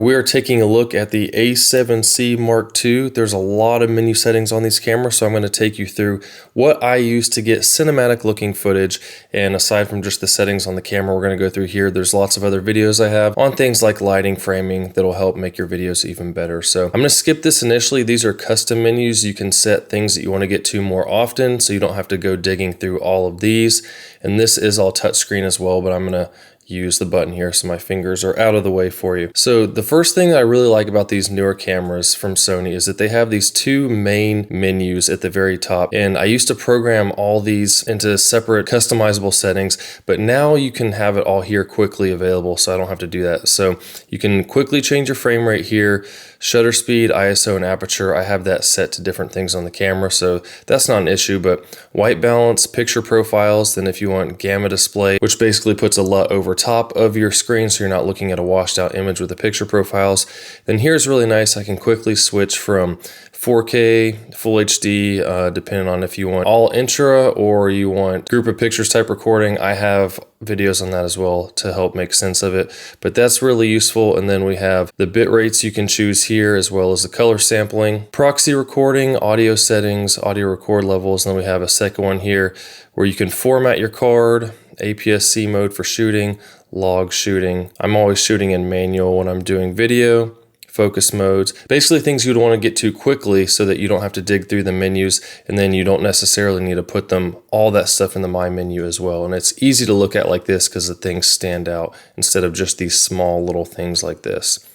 We are taking a look at the A7C Mark II. There's a lot of menu settings on these cameras, so I'm going to take you through what I use to get cinematic looking footage. And aside from just the settings on the camera we're going to go through here, there's lots of other videos I have on things like lighting, framing, that'll help make your videos even better. So I'm going to skip this initially. These are custom menus. You can set things that you want to get to more often, so you don't have to go digging through all of these. And this is all touchscreen as well, but I'm going to use the button here so my fingers are out of the way for you. So the first thing I really like about these newer cameras from Sony is that they have these two main menus at the very top, and I used to program all these into separate customizable settings, but now you can have it all here quickly available, so I don't have to do that. So you can quickly change your frame rate here, shutter speed, ISO, and aperture. I have that set to different things on the camera, so that's not an issue. But white balance, picture profiles, then if you want gamma display, which basically puts a LUT over top of your screen so you're not looking at a washed out image with the picture profiles. Then here's really nice. I can quickly switch from 4K, Full HD, depending on if you want all intra or you want group of pictures type recording. I have videos on that as well to help make sense of it, but that's really useful. And then we have the bit rates you can choose here, as well as the color sampling, proxy recording, audio settings, audio record levels. And then we have a second one here where you can format your card, APS-C mode for shooting, log shooting. I'm always shooting in manual when I'm doing video. Focus modes, basically things you'd want to get to quickly so that you don't have to dig through the menus, and then you don't necessarily need to put them all that stuff in the My menu as well. And it's easy to look at like this because the things stand out instead of just these small little things like this.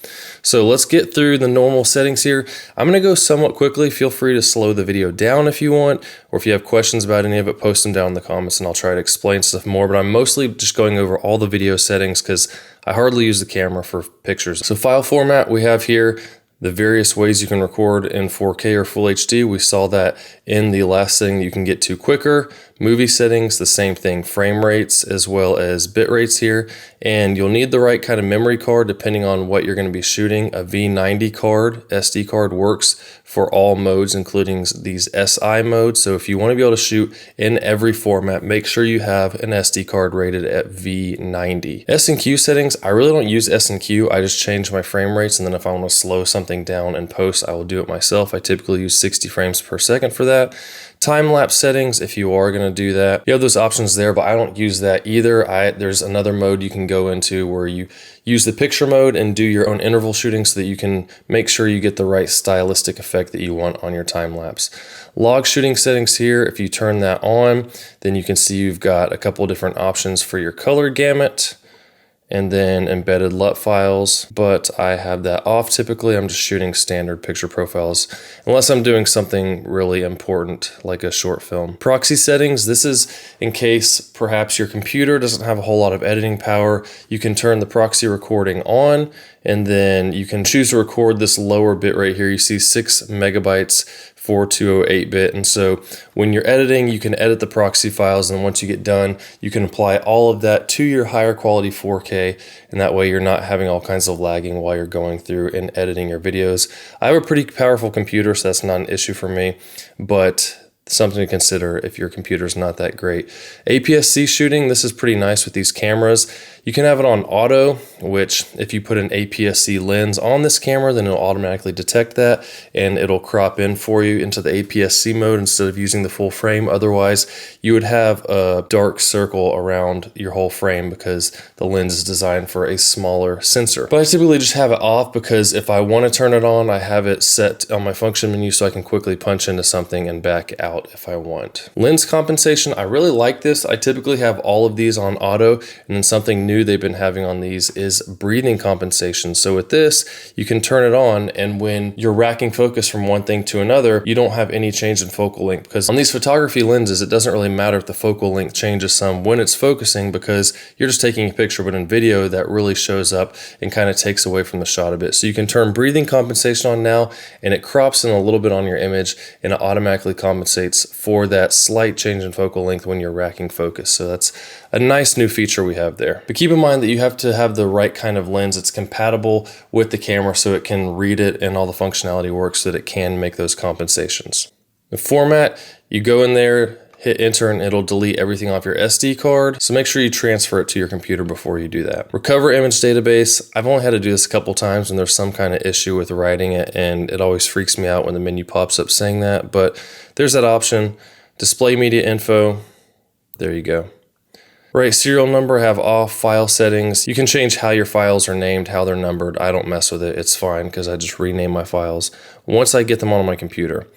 So let's get through the normal settings here. I'm going to go somewhat quickly. Feel free to slow the video down if you want, or if you have questions about any of it, post them down in the comments and I'll try to explain stuff more. But I'm mostly just going over all the video settings because I hardly use the camera for pictures. So file format, we have here the various ways you can record in 4K or Full HD. We saw that in the last setting that you can get to quicker. Movie settings, the same thing, frame rates as well as bit rates here. And you'll need the right kind of memory card depending on what you're going to be shooting. A V90 card, SD card, works for all modes, including these SI modes. So if you want to be able to shoot in every format, make sure you have an SD card rated at V90. S&Q settings, I really don't use S&Q. I just change my frame rates, and then if I want to slow something down in post, I will do it myself. I typically use 60 frames per second for that. Time-lapse settings, if you are going to do that, you have those options there, but I don't use that either. There's another mode you can go into where you use the picture mode and do your own interval shooting so that you can make sure you get the right stylistic effect that you want on your time-lapse. Log shooting settings here, if you turn that on, then you can see you've got a couple different options for your color gamut, and then embedded LUT files, but I have that off typically. I'm just shooting standard picture profiles unless I'm doing something really important like a short film. Proxy settings, this is in case perhaps your computer doesn't have a whole lot of editing power. You can turn the proxy recording on, and then you can choose to record this lower bit right here. You see 6 megabytes for 208-bit, and so when you're editing, you can edit the proxy files, and once you get done, you can apply all of that to your higher quality 4K, and that way you're not having all kinds of lagging while you're going through and editing your videos. I have a pretty powerful computer, so that's not an issue for me, but something to consider if your computer's not that great. APS-C shooting, this is pretty nice with these cameras. You can have it on auto, which if you put an APS-C lens on this camera, then it'll automatically detect that and it'll crop in for you into the APS-C mode instead of using the full frame. Otherwise, you would have a dark circle around your whole frame because the lens is designed for a smaller sensor. But I typically just have it off because if I want to turn it on, I have it set on my function menu so I can quickly punch into something and back out if I want. Lens compensation, I really like this. I typically have all of these on auto, and then something new they've been having on these is breathing compensation. So with this, you can turn it on, and when you're racking focus from one thing to another, you don't have any change in focal length, because on these photography lenses, it doesn't really matter if the focal length changes some when it's focusing because you're just taking a picture, but in video that really shows up and kind of takes away from the shot a bit. So you can turn breathing compensation on now, and it crops in a little bit on your image, and it automatically compensates for that slight change in focal length when you're racking focus. So that's a nice new feature we have there. But keep in mind that you have to have the right kind of lens that's compatible with the camera so it can read it and all the functionality works so that it can make those compensations. The format, you go in there, hit enter and it'll delete everything off your SD card. So make sure you transfer it to your computer before you do that. Recover image database. I've only had to do this a couple times when there's some kind of issue with writing it, and it always freaks me out when the menu pops up saying that, but there's that option. Display media info. There you go. Right, serial number, have off. File settings. You can change how your files are named, how they're numbered. I don't mess with it. It's fine because I just rename my files once I get them on my computer.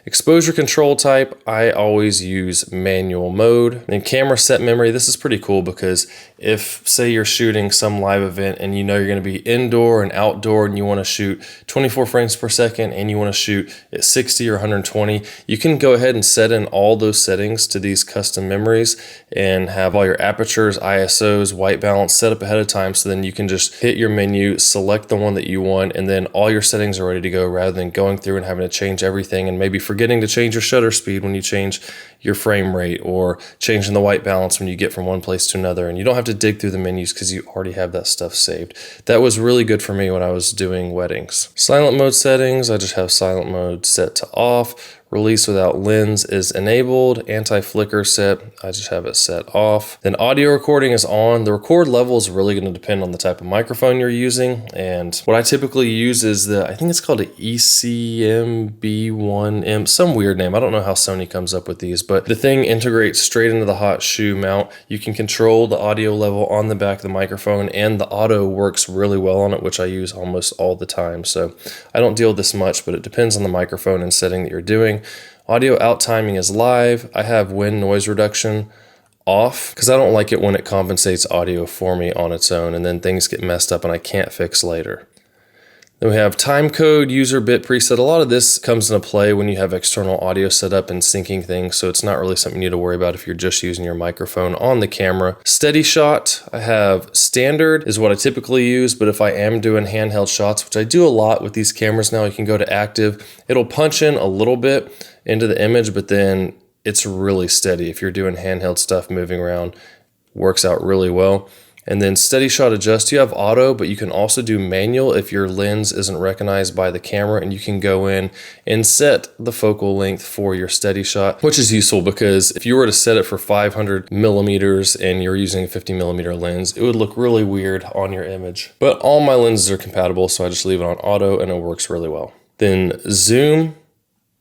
Exposure control type, I always use manual mode. And camera set memory, this is pretty cool because if, say, you're shooting some live event and you know you're going to be indoor and outdoor and you want to shoot 24 frames per second and you want to shoot at 60 or 120, you can go ahead and set in all those settings to these custom memories and have all your apertures, ISOs, white balance set up ahead of time, so then you can just hit your menu, select the one that you want, and then all your settings are ready to go rather than going through and having to change everything and maybe forgetting to change your shutter speed when you change your frame rate or changing the white balance when you get from one place to another. And you don't have to dig through the menus because you already have that stuff saved. That was really good for me when I was doing weddings. Silent mode settings, I just have silent mode set to off. Release without lens is enabled. Anti-flicker set, I just have it set off. Then audio recording is on. The record level is really going to depend on the type of microphone you're using. And what I typically use is I think it's called an ECM-B1M, some weird name. I don't know how Sony comes up with these, but the thing integrates straight into the hot shoe mount. You can control the audio level on the back of the microphone, and the auto works really well on it, which I use almost all the time. So I don't deal with this much, but it depends on the microphone and setting that you're doing. Audio out timing is live. I have wind noise reduction off because I don't like it when it compensates audio for me on its own and then things get messed up and I can't fix later. Then we have time code, user bit preset. A lot of this comes into play when you have external audio set up and syncing things, so it's not really something you need to worry about if you're just using your microphone on the camera. Steady shot, I have standard is what I typically use, but if I am doing handheld shots, which I do a lot with these cameras now, you can go to active. It'll punch in a little bit into the image, but then it's really steady. If you're doing handheld stuff moving around, works out really well. And then steady shot adjust, you have auto, but you can also do manual if your lens isn't recognized by the camera, and you can go in and set the focal length for your steady shot, which is useful because if you were to set it for 500 millimeters and you're using a 50 millimeter lens, it would look really weird on your image. But all my lenses are compatible, so I just leave it on auto and it works really well. Then zoom.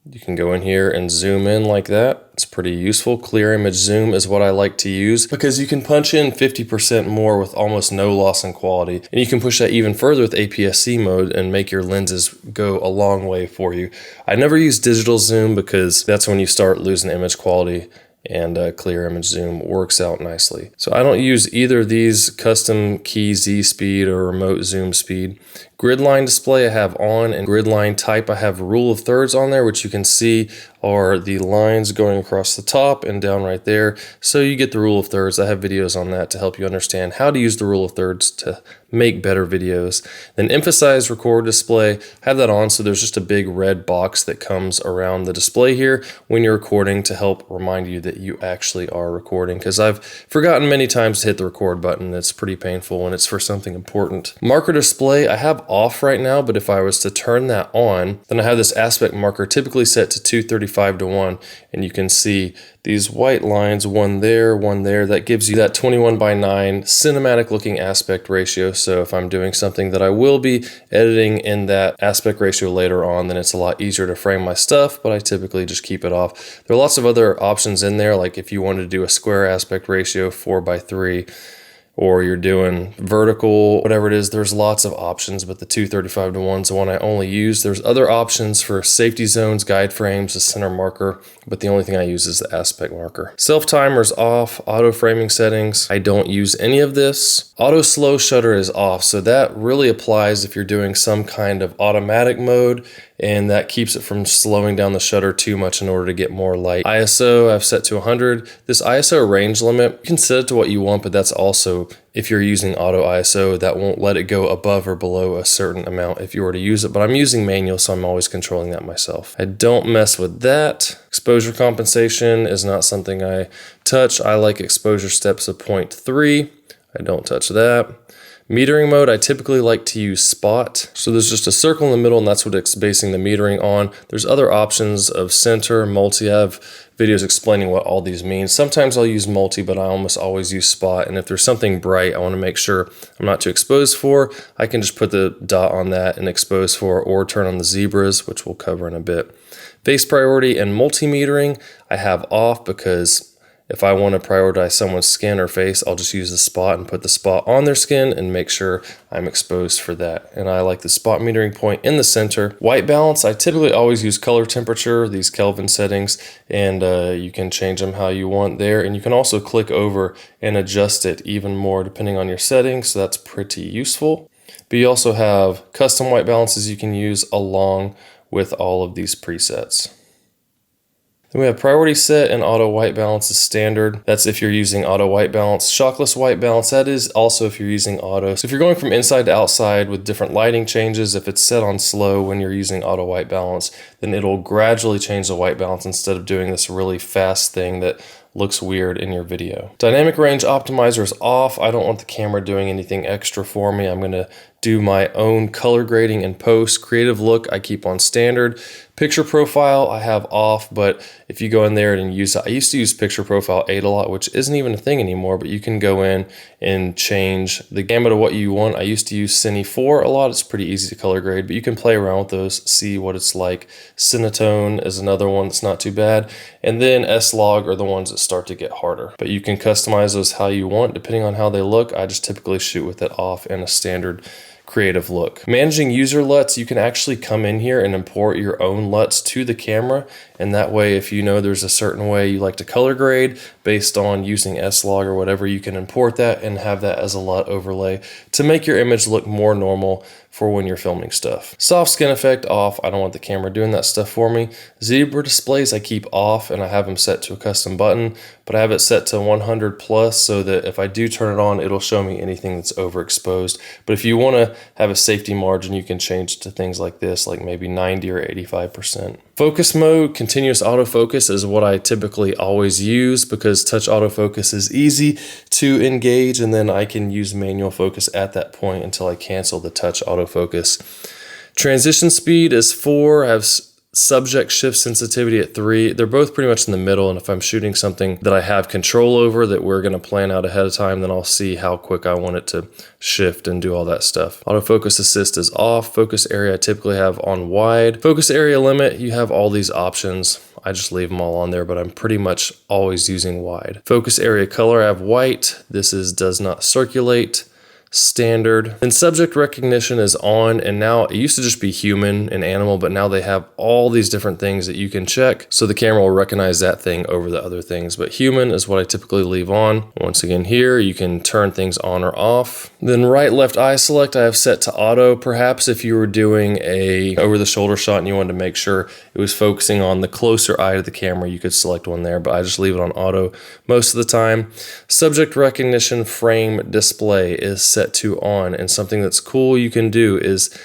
You can go in here and zoom in like that. It's pretty useful. Clear image zoom is what I like to use because you can punch in 50% more with almost no loss in quality. And you can push that even further with APS-C mode and make your lenses go a long way for you. I never use digital zoom because that's when you start losing image quality, and clear image zoom works out nicely. So I don't use either of these custom key Z speed or remote zoom speed. Grid line display I have on, and grid line type I have rule of thirds on there, which you can see are the lines going across the top and down right there. So you get the rule of thirds. I have videos on that to help you understand how to use the rule of thirds to make better videos. Then emphasize record display, I have that on, so there's just a big red box that comes around the display here when you're recording to help remind you that you actually are recording, because I've forgotten many times to hit the record button. It's pretty painful when it's for something important. Marker display I have off right now, but if I was to turn that on, then I have this aspect marker typically set to 235:1, and you can see these white lines, one there, that gives you that 21:9 cinematic looking aspect ratio. So if I'm doing something that I will be editing in that aspect ratio later on, then it's a lot easier to frame my stuff, but I typically just keep it off. There are lots of other options in there, like if you wanted to do a square aspect ratio 4:3, or you're doing vertical, whatever it is, there's lots of options, but the 235:1 is the one I only use. There's other options for safety zones, guide frames, the center marker, but the only thing I use is the aspect marker. Self timer's off, auto framing settings, I don't use any of this. Auto slow shutter is off, so that really applies if you're doing some kind of automatic mode, and that keeps it from slowing down the shutter too much in order to get more light. ISO I've set to 100. This ISO range limit, you can set it to what you want, but that's also, if you're using auto ISO, that won't let it go above or below a certain amount if you were to use it, but I'm using manual, so I'm always controlling that myself. I don't mess with that. Exposure compensation is not something I touch. I like exposure steps of 0.3. I don't touch that. Metering mode, I typically like to use spot. So there's just a circle in the middle and that's what it's basing the metering on. There's other options of center, multi. I have videos explaining what all these mean. Sometimes I'll use multi, but I almost always use spot. And if there's something bright I want to make sure I'm not too exposed for, I can just put the dot on that and expose for, or turn on the zebras, which we'll cover in a bit. Face priority and multi-metering I have off because if I want to prioritize someone's skin or face, I'll just use the spot and put the spot on their skin and make sure I'm exposed for that. And I like the spot metering point in the center. White balance, I typically always use color temperature, these Kelvin settings, and you can change them how you want there. And you can also click over and adjust it even more depending on your settings, so that's pretty useful. But you also have custom white balances you can use along with all of these presets. Then we have priority set and auto white balance is standard. That's if you're using auto white balance. Shockless white balance, that is also if you're using auto. So if you're going from inside to outside with different lighting changes, if it's set on slow when you're using auto white balance, then it'll gradually change the white balance instead of doing this really fast thing that looks weird in your video. Dynamic range optimizer is off. I don't want the camera doing anything extra for me. I'm gonna do my own color grading in post. Creative look I keep on standard. Picture profile I have off, but if you go in there and use it, I used to use picture profile 8 a lot, which isn't even a thing anymore, but you can go in and change the gamut of what you want. I used to use Cine 4 a lot. It's pretty easy to color grade, but you can play around with those, see what it's like. Cinetone is another one that's not too bad. And then S-Log are the ones that start to get harder, but you can customize those how you want depending on how they look. I just typically shoot with it off in a standard creative look. Managing user LUTs, you can actually come in here and import your own LUTs to the camera, and that way if you know there's a certain way you like to color grade based on using S-Log or whatever, you can import that and have that as a LUT overlay to make your image look more normal for when you're filming stuff. Soft skin effect off. I don't want the camera doing that stuff for me. Zebra displays I keep off and I have them set to a custom button, but I have it set to 100 plus so that if I do turn it on, it'll show me anything that's overexposed. But if you want to have a safety margin, you can change to things like this, like maybe 90 or 85%. Focus mode, continuous autofocus is what I typically always use because touch autofocus is easy to engage, and then I can use manual focus at that point until I cancel the touch autofocus. Transition speed is 4. I have subject shift sensitivity at 3. They're both pretty much in the middle, and if I'm shooting something that I have control over that we're going to plan out ahead of time, then I'll see how quick I want it to shift and do all that stuff. Autofocus assist is off. Focus area I typically have on wide. Focus area limit, you have all these options. I just leave them all on there, but I'm pretty much always using wide. Focus area color, I have white. This is does not circulate. Standard. And subject recognition is on, and now it used to just be human and animal, but now they have all these different things that you can check, so the camera will recognize that thing over the other things. But human is what I typically leave on. Once again here, you can turn things on or off. Then right left eye select I have set to auto. Perhaps if you were doing a over the shoulder shot and you wanted to make sure it was focusing on the closer eye to the camera, you could select one there, but I just leave it on auto most of the time. Subject recognition frame display is set to on, and something that's cool you can do is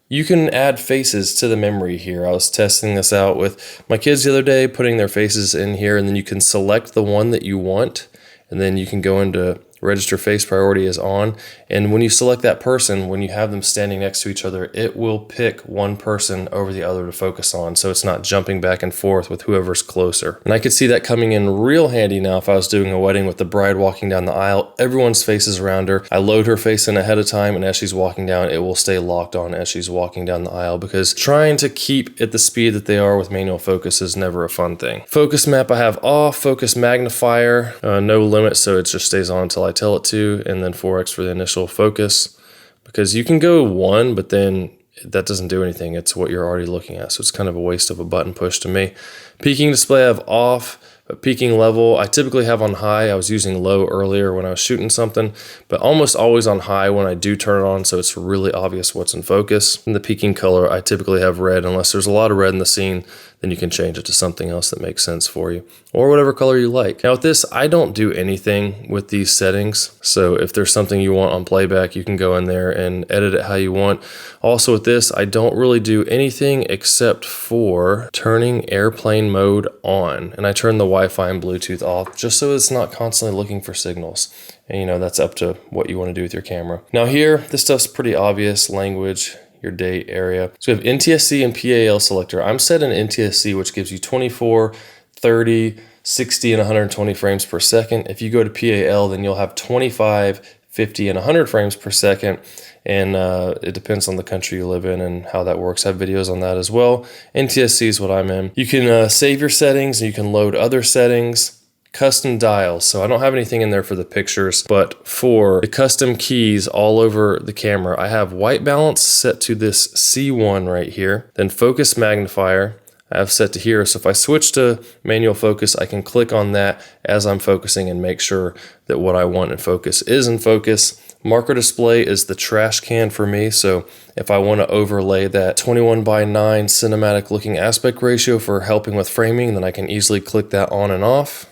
you can add faces to the memory here. I was testing this out with my kids the other day, putting their faces in here, and then you can select the one that you want, and then you can go into register face priority as on, and when you select that person, when you have them standing next to each other, it will pick one person over the other to focus on, so it's not jumping back and forth with whoever's closer. And I could see that coming in real handy now if I was doing a wedding with the bride walking down the aisle. Everyone's face is around her. I load her face in ahead of time, and as she's walking down, it will stay locked on as she's walking down the aisle, because trying to keep at the speed that they are with manual focus is never a fun thing. Focus map I have off. Focus magnifier, no limit, so it just stays on until I tell it to, and then 4x for the initial focus, because you can go 1, but then that doesn't do anything. It's what you're already looking at, so it's kind of a waste of a button push to me. Peaking display I have off, but peaking level I typically have on high. I was using low earlier when I was shooting something, but almost always on high when I do turn it on, so it's really obvious what's in focus. And the peaking color I typically have red, unless there's a lot of red in the scene, then you can change it to something else that makes sense for you, or whatever color you like. Now with this, I don't do anything with these settings, so if there's something you want on playback, you can go in there and edit it how you want. Also with this, I don't really do anything except for turning airplane mode on, and I turn the Wi-Fi and Bluetooth off, just so it's not constantly looking for signals. And you know, that's up to what you want to do with your camera. Now here, this stuff's pretty obvious: language, your date, area. So we have NTSC and PAL selector. I'm set in NTSC, which gives you 24, 30, 60, and 120 frames per second. If you go to PAL, then you'll have 25, 50, and 100 frames per second. And it depends on the country you live in and how that works. I have videos on that as well. NTSC is what I'm in. You can save your settings, and you can load other settings. Custom dials. So I don't have anything in there for the pictures, but for the custom keys all over the camera, I have white balance set to this C1 right here. Then focus magnifier I have set to here. So if I switch to manual focus, I can click on that as I'm focusing and make sure that what I want in focus is in focus. Marker display is the trash can for me. So if I want to overlay that 21:9 cinematic looking aspect ratio for helping with framing, then I can easily click that on and off.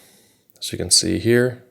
So you can see here,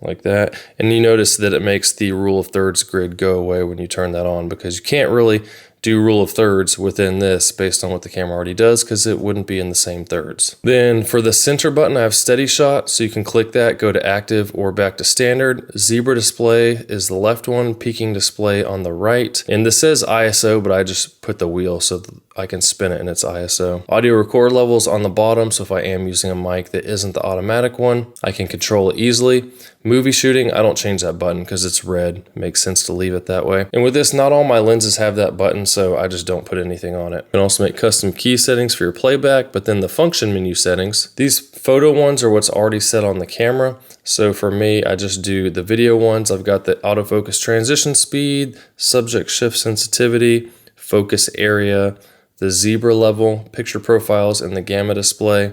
like that. And you notice that it makes the rule of thirds grid go away when you turn that on, because you can't really do rule of thirds within this based on what the camera already does, because it wouldn't be in the same thirds. Then for the center button, I have steady shot, so you can click that, go to active or back to standard. Zebra display is the left one, peaking display on the right. And this says ISO, but I just put the wheel so that I can spin it and it's ISO. Audio record levels on the bottom, so if I am using a mic that isn't the automatic one, I can control it easily. Movie shooting, I don't change that button because it's red. It makes sense to leave it that way. And with this, not all my lenses have that button, so I just don't put anything on it. You can also make custom key settings for your playback, but then the function menu settings, these photo ones are what's already set on the camera. So for me, I just do the video ones. I've got the autofocus transition speed, subject shift sensitivity, focus area, the zebra level, picture profiles, and the gamma display,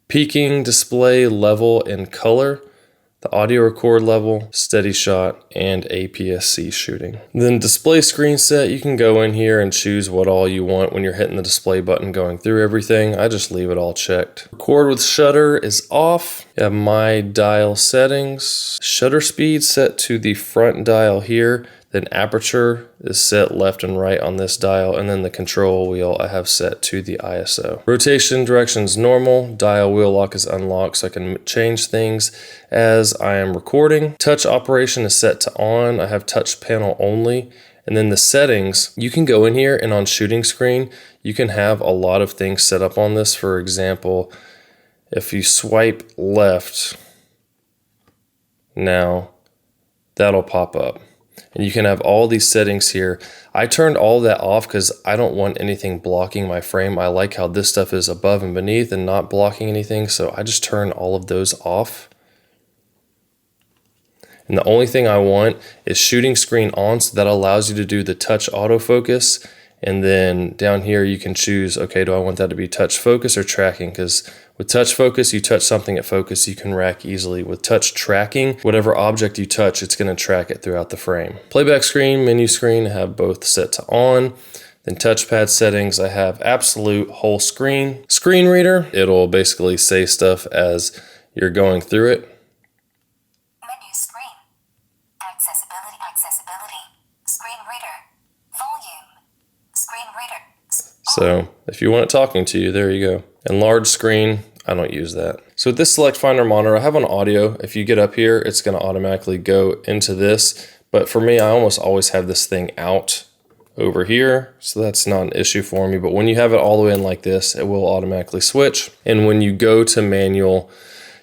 peaking display level and color, the audio record level, steady shot, and APS-C shooting. Then display screen set, you can go in here and choose what all you want when you're hitting the display button going through everything. I just leave it all checked. Record with shutter is off. You have my dial settings. Shutter speed set to the front dial here. Then aperture is set left and right on this dial, and then the control wheel I have set to the ISO. Rotation direction is normal. Dial wheel lock is unlocked, so I can change things as I am recording. Touch operation is set to on. I have touch panel only. And then the settings, you can go in here and on shooting screen, you can have a lot of things set up on this. For example, if you swipe left now, that'll pop up. And you can have all these settings here. I turned all that off because I don't want anything blocking my frame. I like how this stuff is above and beneath and not blocking anything. So I just turn all of those off. And the only thing I want is shooting screen on, so that allows you to do the touch autofocus. And then down here you can choose, okay, do I want that to be touch focus or tracking? Because with touch focus, you touch something at focus, you can rack easily. With touch tracking, whatever object you touch, it's going to track it throughout the frame. Playback screen, menu screen, I have both set to on. Then touchpad settings, I have absolute whole screen. Screen reader, it'll basically say stuff as you're going through it. Menu screen. Accessibility. Screen reader. Volume. Screen reader. So if you want it talking to you, there you go. And large screen, I don't use that. So with this Select Finder monitor, I have on audio. If you get up here, it's going to automatically go into this. But for me, I almost always have this thing out over here. So that's not an issue for me. But when you have it all the way in like this, it will automatically switch. And when you go to manual,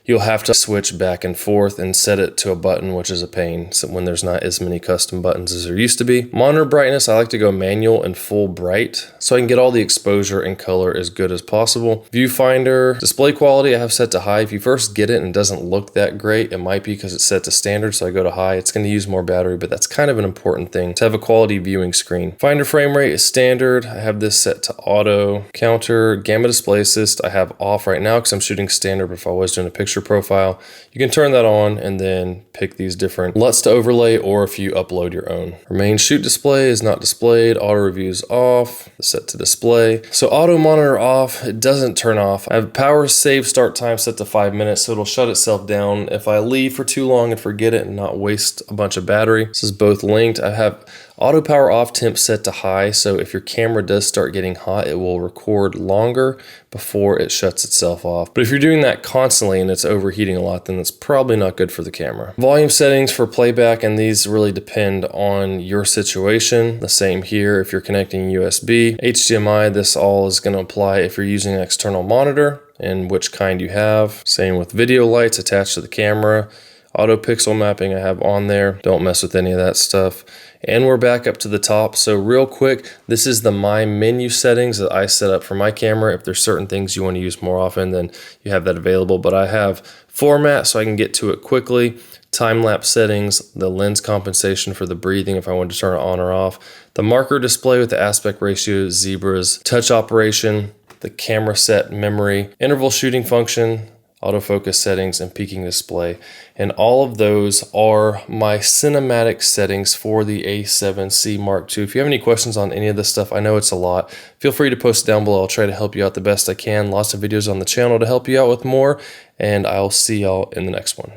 you'll have to switch back and forth and set it to a button, which is a pain so when there's not as many custom buttons as there used to be. Monitor brightness, I like to go manual and full bright so I can get all the exposure and color as good as possible. Viewfinder, display quality, I have set to high. If you first get it and it doesn't look that great, it might be because it's set to standard, so I go to high. It's going to use more battery, but that's kind of an important thing to have a quality viewing screen. Finder frame rate is standard. I have this set to auto. Counter, gamma display assist, I have off right now because I'm shooting standard, but if I was doing a picture profile, you can turn that on and then pick these different LUTs to overlay, or if you upload your own. Remain shoot display is not displayed. Auto reviews off, set to display. So auto monitor off, it doesn't turn off. I have power save start time set to 5 minutes, so it'll shut itself down if I leave for too long and forget it and not waste a bunch of battery. This is both linked. I have Auto power off temp set to high, so if your camera does start getting hot, it will record longer before it shuts itself off. But if you're doing that constantly and it's overheating a lot, then it's probably not good for the camera. Volume settings for playback, and these really depend on your situation. The same here if you're connecting USB. HDMI, this all is going to apply if you're using an external monitor and which kind you have. Same with video lights attached to the camera. Auto pixel mapping I have on there. Don't mess with any of that stuff. And we're back up to the top. So real quick, this is the My Menu settings that I set up for my camera. If there's certain things you want to use more often, then you have that available. But I have format so I can get to it quickly. Time-lapse settings, the lens compensation for the breathing if I wanted to turn it on or off. The marker display with the aspect ratio, zebras, touch operation, the camera set memory, interval shooting function, autofocus settings, and peaking display. And all of those are my cinematic settings for the A7C Mark II. If you have any questions on any of this stuff, I know it's a lot, feel free to post it down below. I'll try to help you out the best I can. Lots of videos on the channel to help you out with more, and I'll see y'all in the next one.